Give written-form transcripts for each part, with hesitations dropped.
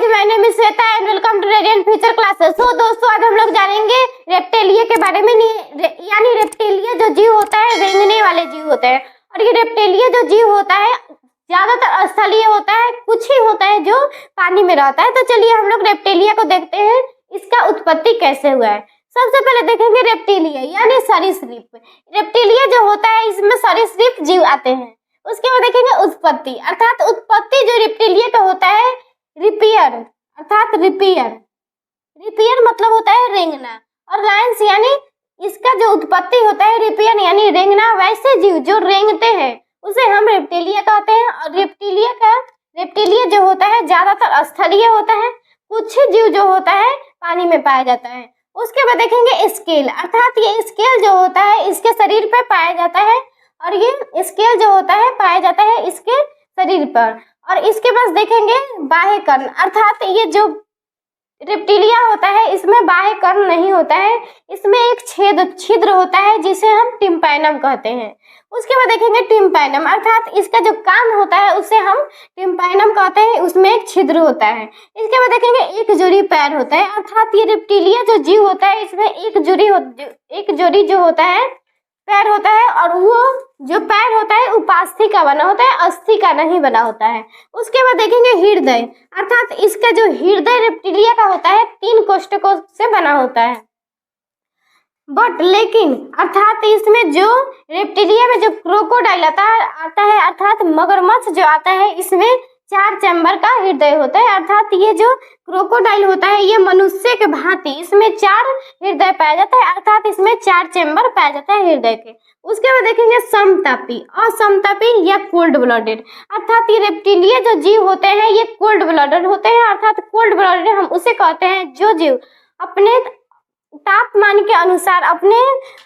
Guys, my name is Shweta and welcome to Radiant Future Classes. तो दोस्तों, आज हम लोग जानेंगे रेप्टिलिया के बारे में। यानी रेप्टिलिया जो जीव होता है रेंगने वाले जीव होते हैं। और ये रेप्टिलिया जो जीव होता है ज्यादातर स्थलीय होता है, कुछ ही होता है जो पानी में रहता है। तो चलिए हम लोग रेप्टिलिया को देखते हैं, इसका उत्पत्ति कैसे हुआ है। सबसे पहले देखेंगे रेप्टिलिया यानी सरीसृप। रेप्टिलिया जो होता है इसमें सरीसृप जीव आते हैं। उसके बाद देखेंगे उत्पत्ति, अर्थात उत्पत्ति जो रेप्टिलिया का होता है रिपियर, अर्थात रिपियर मतलब होता है रेंगना। और लायंस यानी इसका जो उत्पत्ति होता है रिपियर यानी रेंगना। वैसे जीव जो रेंगते हैं उसे हम रेप्टिलिया कहते हैं। और रेप्टिलिया जो होता है ज्यादातर स्थलीय होता है, कुछ जीव जो होता है पानी में पाया जाता है। उसके बाद देखेंगे स्केल, अर्थात ये स्केल जो होता है इसके शरीर पर पाया जाता है। और ये स्केल जो होता है पाया जाता है इसके शरीर पर। और इसके पास देखेंगे बाह्य कर्ण, अर्थात ये जो रेप्टिलिया होता है इसमें बाह्य कर्ण नहीं होता है, इसमें एक छिद्र होता है जिसे हम टिम्पैनम कहते हैं। उसके बाद देखेंगे टिम्पैनम, अर्थात इसका जो कान होता है उसे हम टिम्पैनम कहते हैं, उसमें एक छिद्र होता है। इसके बाद देखेंगे एक जोड़ी पैर होता है, अर्थात ये रेप्टिलिया जो जीव होता है इसमें एक जोड़ी जो होता है पैर होता है। और वो जो पैर होता है उपास्थि का बना होता है, अस्थि का नहीं बना होता है। उसके बाद देखेंगे हृदय, अर्थात इसका जो हृदय रेप्टिलिया का होता है 3 कोष्ठकों से बना होता है। लेकिन अर्थात इसमें जो रेप्टिलिया में जो क्रोकोडाइल आता है अर्थात मगरमच्छ जो आता है इसमें 4 चैम्बर का हृदय होता है। अर्थात ये जो क्रोकोडाइल होता है ये मनुष्य के भांति इसमें 4 हृदय पाया जाता है, अर्थात इसमें 4 चैम्बर पाया जाता है हृदय के। उसके बाद देखेंगे समतापी, असमतापी या कोल्ड ब्लडेड, अर्थात ये रेप्टिलिया जो जीव होते हैं ये कोल्ड ब्लडेड होते हैं। अर्थात कोल्ड ब्लडेड हम उसे कहते हैं जो जीव अपने तापमान के अनुसार अपने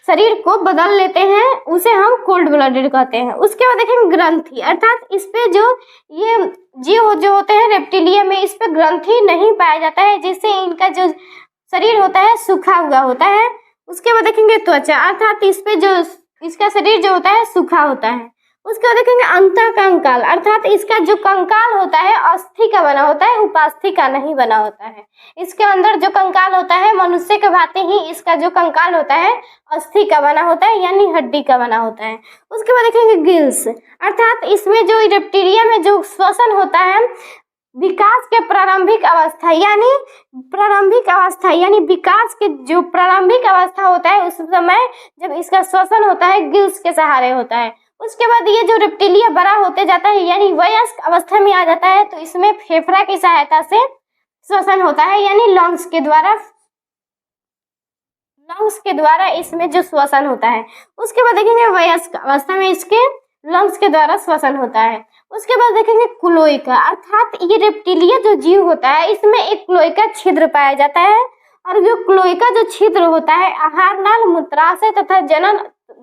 शरीर को बदल लेते हैं, उसे हम कोल्ड ब्लडेड कहते हैं। उसके बाद देखेंगे ग्रंथि, अर्थात इस पे जो ये जीव जो होते हैं रेप्टिलिया में इस पे ग्रंथि नहीं पाया जाता है, जिससे इनका जो शरीर होता है सूखा हुआ होता है। उसके बाद देखेंगे त्वचा, अर्थात इस पे जो इसका शरीर जो होता है सूखा होता है। उसके बाद देखेंगे अंतःकंकाल, अर्थात इसका जो कंकाल होता है अस्थि का बना होता है, उपास्थि का नहीं बना होता है। इसके अंदर जो कंकाल होता है मनुष्य के भांति ही इसका जो कंकाल होता है अस्थि का बना होता है यानी हड्डी का बना होता है। उसके बाद देखेंगे गिल्स, अर्थात इसमें जो रेप्टिलिया में जो श्वसन होता है विकास के प्रारंभिक अवस्था यानी विकास के जो प्रारंभिक अवस्था होता है उस समय जब इसका श्वसन होता है गिल्स के सहारे होता है। उसके बाद ये जो रेप्टिलिया बड़ा होते जाता है यानी वयस्क अवस्था में आ जाता है तो इसमें फेफड़ा की सहायता से श्वसन होता है यानी लंग्स के द्वारा इसमें जो श्वसन होता है। उसके बाद देखेंगे वयस्क अवस्था में इसके लंग्स के द्वारा श्वसन होता है। उसके बाद देखेंगे क्लोएका, अर्थात ये रेप्टिलिया जो जीव होता है इसमें एक क्लोएका छिद्र पाया जाता है। और जो क्लोएका जो छिद्र होता है आहार नाल, मूत्राशय तथा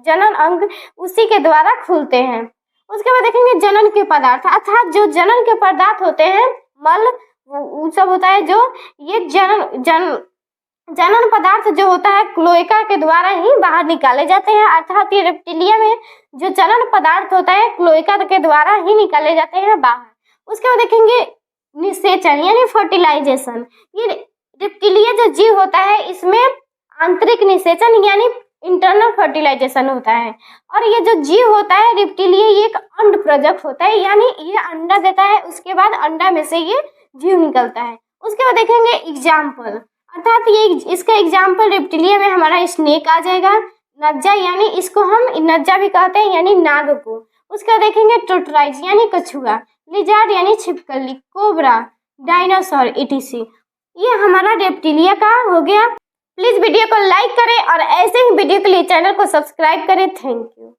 जनन अंग उसी के द्वारा खुलते हैं। उसके बाद देखेंगे जनन के पदार्थ, अर्थात जो जनन के पदार्थ होते हैं मल वो सब होता है, जो ये जनन पदार्थ जो होता है क्लोएका के द्वारा ही बाहर निकाले जाते हैं। अर्थात ये रेप्टिलिया में जो जनन पदार्थ होता है क्लोएका के द्वारा ही निकाले जाते हैं बाहर। उसके बाद देखेंगे निषेचन यानी फर्टिलाइजेशन। ये रेप्टिलिया जो जीव होता है इसमें आंतरिक निषेचन यानी इंटरनल फर्टिलाइजेशन होता है। और ये जो जीव होता है रेप्टिलिया ये एक अंड प्रजक होता है यानी ये अंडा देता है, उसके बाद अंडा में से ये जीव निकलता है। उसके बाद देखेंगे एग्जाम्पल, अर्थात ये इसका एग्जाम्पल रेप्टिलिया में हमारा स्नेक आ जाएगा, नज्जा यानी इसको हम नज्जा भी कहते हैं यानी नाग को। उसका देखेंगे टोटराइज यानी कछुआ, लिजार्ड यानी छिपकली, कोबरा, डायनासोर etc। ये हमारा रेप्टिलिया का हो गया। प्लीज वीडियो को लाइक करें और ऐसे ही वीडियो के लिए चैनल को सब्सक्राइब करें। Thank you.